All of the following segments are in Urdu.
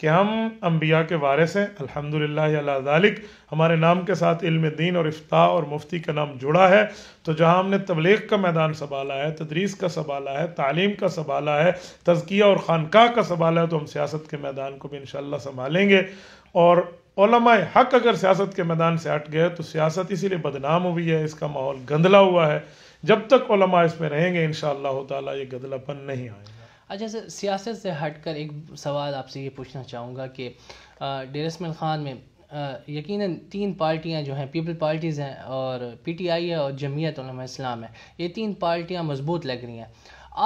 کہ ہم انبیاء کے وارث ہیں الحمدللہ علی ذالک، ہمارے نام کے ساتھ علم دین اور افتاء اور مفتی کا نام جڑا ہے، تو جہاں ہم نے تبلیغ کا میدان سنبھالا ہے، تدریس کا سنبھالا ہے، تعلیم کا سنبھالا ہے، تزکیہ اور خانقاہ کا سنبھالا ہے، تو ہم سیاست کے میدان کو بھی انشاءاللہ سنبھالیں گے۔ اور علماء حق اگر سیاست کے میدان سے ہٹ گئے تو سیاست اسی لیے بدنام ہوئی ہے، اس کا ماحول گندلا ہوا ہے، جب تک علماء اس میں رہیں گے انشاءاللہ تعالی یہ گندلا پن نہیں آئے گا۔ اچھا سر، سیاست سے ہٹ کر ایک سوال آپ سے یہ پوچھنا چاہوں گا کہ ڈیرہ اسماعیل خان میں یقیناً 3 پارٹیاں جو ہیں، پیپل پارٹیز ہیں اور پی ٹی آئی ہے اور جمعیت علماء اسلام ہے، یہ 3 پارٹیاں مضبوط لگ رہی ہیں۔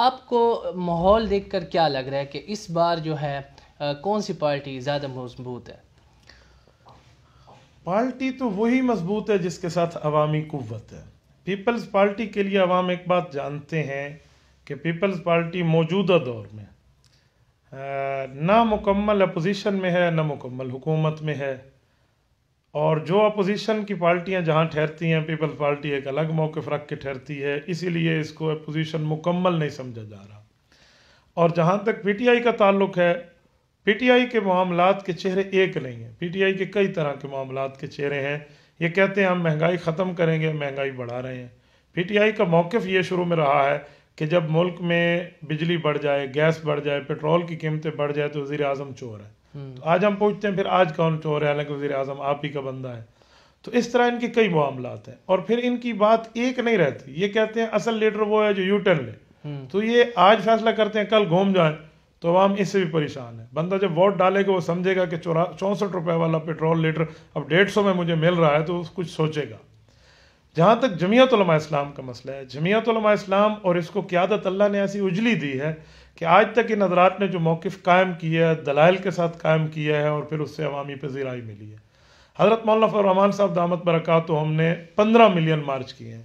آپ کو ماحول دیکھ کر کیا لگ رہا ہے کہ اس بار جو ہے کون سی پارٹی زیادہ مضبوط ہے؟ پارٹی تو وہی مضبوط ہے جس کے ساتھ عوامی قوت ہے۔ پیپلز پارٹی کے لیے عوام ایک بات جانتے ہیں کہ پیپلز پارٹی موجودہ دور میں نہ مکمل اپوزیشن میں ہے نہ مکمل حکومت میں ہے، اور جو اپوزیشن کی پارٹیاں جہاں ٹھہرتی ہیں پیپلز پارٹی ایک الگ موقف رکھ کے ٹھہرتی ہے، اسی لیے اس کو اپوزیشن مکمل نہیں سمجھا جا رہا۔ اور جہاں تک پی ٹی آئی کا تعلق ہے، پی ٹی آئی کے معاملات کے چہرے ایک نہیں ہیں، پی ٹی آئی کے کئی طرح کے معاملات کے چہرے ہیں۔ یہ کہتے ہیں ہم مہنگائی ختم کریں گے، مہنگائی بڑھا رہے ہیں۔ پی ٹی آئی کا موقف یہ شروع میں رہا ہے کہ جب ملک میں بجلی بڑھ جائے، گیس بڑھ جائے، پیٹرول کی قیمتیں بڑھ جائے تو وزیر اعظم چور ہے۔ تو آج ہم پوچھتے ہیں پھر آج کون چور ہے، حالانکہ وزیر اعظم آپ ہی کا بندہ ہے۔ تو اس طرح ان کی کئی معاملات ہیں، اور پھر ان کی بات ایک نہیں رہتی۔ یہ کہتے ہیں اصل لیڈر وہ ہے جو یو ٹرن لے، تو یہ آج فیصلہ کرتے ہیں کل گھوم جائیں، تو عوام اس سے بھی پریشان ہے۔ بندہ جب ووٹ ڈالے گا وہ سمجھے گا کہ 64 روپے والا پیٹرول لیٹر اب 150 میں مجھے مل رہا ہے، تو کچھ سوچے گا۔ جہاں تک جمعیت علماء اسلام کا مسئلہ ہے، جمعیت علماء اسلام اور اس کو قیادت اللہ نے ایسی اجلی دی ہے کہ آج تک ان حضرات نے جو موقف قائم کیا ہے، دلائل کے ساتھ قائم کیا ہے، اور پھر اس سے عوامی پذیرائی ملی ہے۔ حضرت مولانا فضل الرحمان صاحب دامت برکاتہ ہم نے 15 ملین مارچ کیے ہیں،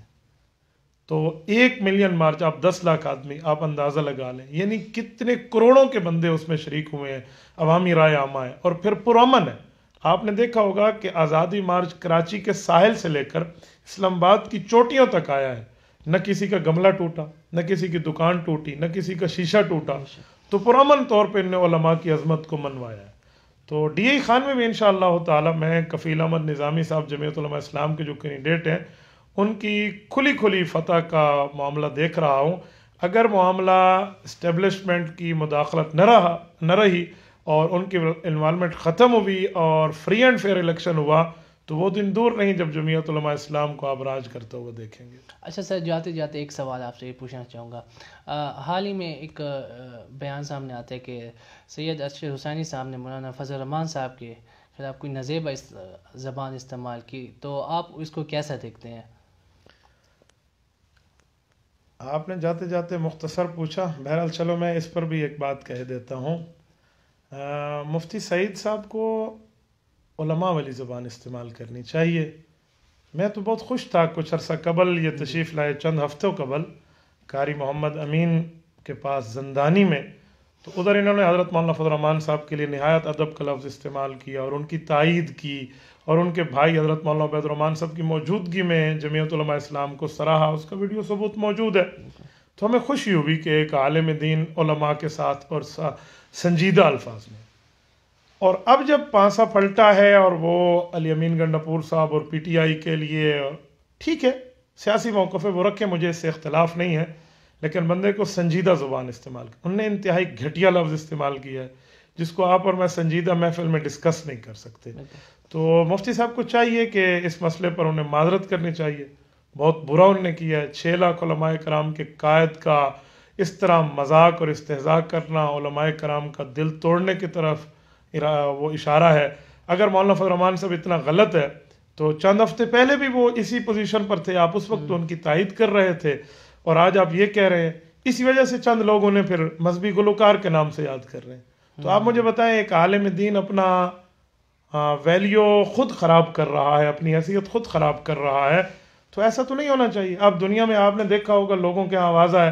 تو 1 ملین مارچ، آپ 10 لاکھ آدمی، آپ اندازہ لگا لیں، یعنی کتنے کروڑوں کے بندے اس میں شریک ہوئے ہیں، عوامی رائے عامہ ہے، اور پھر پرامن ہے۔ آپ نے دیکھا ہوگا کہ آزادی مارچ کراچی کے ساحل سے لے کر اسلام آباد کی چوٹیوں تک آیا ہے، نہ کسی کا گملہ ٹوٹا، نہ کسی کی دکان ٹوٹی، نہ کسی کا شیشہ ٹوٹا، تو پرامن طور پہ انہوں نے علماء کی عظمت کو منوایا ہے۔ تو ڈی اے خان میں بھی انشاءاللہ تعالی میں کفیل احمد نظامی صاحب جمعیت علماء اسلام کے جو کینڈیڈیٹ ہیں، ان کی کھلی فتح کا معاملہ دیکھ رہا ہوں۔ اگر معاملہ اسٹیبلشمنٹ کی مداخلت نہ رہی اور ان کی انوالومنٹ ختم ہوئی اور فری اینڈ فیئر الیکشن ہوا، تو وہ دن دور نہیں جب جمعیت علماء اسلام کو آپ راج کرتے ہوئے دیکھیں گے۔ اچھا سر، جاتے جاتے ایک سوال آپ سے یہ پوچھنا چاہوں گا۔ حال ہی میں ایک بیان سامنے آتا ہے کہ سید ارشد حسینی صاحب نے مولانا فضل الرحمان صاحب کے خلاف کوئی نازیبہ زبان استعمال کی، تو آپ اس کو کیسا دیکھتے ہیں؟ آپ نے جاتے جاتے مختصر پوچھا، بہرحال چلو میں اس پر بھی ایک بات کہہ دیتا ہوں۔ مفتی سعید صاحب کو علماء والی زبان استعمال کرنی چاہیے۔ میں تو بہت خوش تھا کچھ عرصہ قبل یہ تشریف لائے، چند ہفتوں قبل قاری محمد امین کے پاس زندانی میں، تو ادھر انہوں نے حضرت مولانا فضل الرحمان صاحب کے لیے نہایت ادب کا لفظ استعمال کیا اور ان کی تائید کی، اور ان کے بھائی حضرت مولانا عبید الرحمان صاحب کی موجودگی میں جمعیت علماء اسلام کو سراہا۔ اس کا ویڈیو ثبوت موجود ہے۔ تو ہمیں خوشی ہوئی کہ ایک عالم دین علماء کے ساتھ اور سنجیدہ الفاظ میں، اور اب جب پانسا پلٹا ہے اور وہ علی امین گنڈاپور صاحب اور پی ٹی آئی کے لیے، ٹھیک ہے سیاسی موقف ہے وہ رکھیں، مجھے اس سے اختلاف نہیں ہے، لیکن بندے کو سنجیدہ زبان استعمال کی، انہوں نے انتہائی گھٹیا لفظ استعمال کیا ہے جس کو آپ اور میں سنجیدہ محفل میں ڈسکس نہیں کر سکتے۔ تو مفتی صاحب کو چاہیے کہ اس مسئلے پر انہیں معذرت کرنی چاہیے، بہت برا انہوں نے کیا ہے۔ 6 لاکھ علماء کرام کے قائد کا اس طرح مذاق اور استہزاء کرنا علماء کرام کا دل توڑنے کی طرف وہ اشارہ ہے۔ اگر مولانا فضل الرحمان صاحب اتنا غلط ہے تو چند ہفتے پہلے بھی وہ اسی پوزیشن پر تھے، آپ اس وقت ان کی تائید کر رہے تھے، اور آج آپ یہ کہہ رہے ہیں۔ اسی وجہ سے چند لوگ انہیں پھر مذہبی گلوکار کے نام سے یاد کر رہے ہیں۔ تو آپ مجھے بتائیں، ایک عالم دین اپنا ویلیو خود خراب کر رہا ہے، اپنی حیثیت خود خراب کر رہا ہے، تو ایسا تو نہیں ہونا چاہیے۔ اب دنیا میں آپ نے دیکھا ہوگا لوگوں کے آواز ہے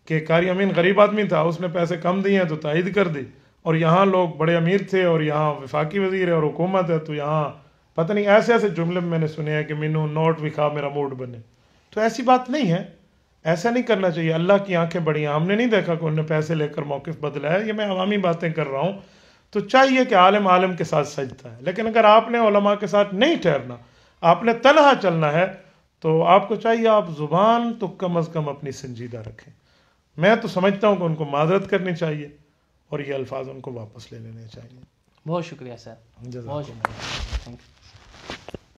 کہ قاری امین غریب آدمی تھا، اس نے پیسے کم دیے ہیں تو تائید کر دی، اور یہاں لوگ بڑے امیر تھے اور یہاں وفاقی وزیر ہے اور حکومت ہے، تو یہاں پتہ نہیں ایسے جملے میں نے سنے ہیں کہ مینو نوٹ وکھا میرا موڈ بنے۔ تو ایسی بات نہیں ہے، ایسا نہیں کرنا چاہیے۔ اللہ کی آنکھیں بڑی ہیں، ہم نے نہیں دیکھا کہ انہوں نے پیسے لے کر موقف بدلا ہے، یہ میں عوامی باتیں کر رہا ہوں۔ تو چاہیے کہ عالم عالم کے ساتھ سجدہ ہے. لیکن اگر آپ نے علماء کے ساتھ نہیں ٹھہرنا، آپ نے تنہا چلنا ہے، تو آپ کو چاہیے آپ زبان تو کم از کم اپنی سنجیدہ رکھیں. میں تو سمجھتا ہوں کہ ان کو معذرت کرنی چاہیے اور یہ الفاظ ان کو واپس لے لینے چاہیے. بہت شکریہ سر، بہت جزاک اللہ. شکریہ. Thank you.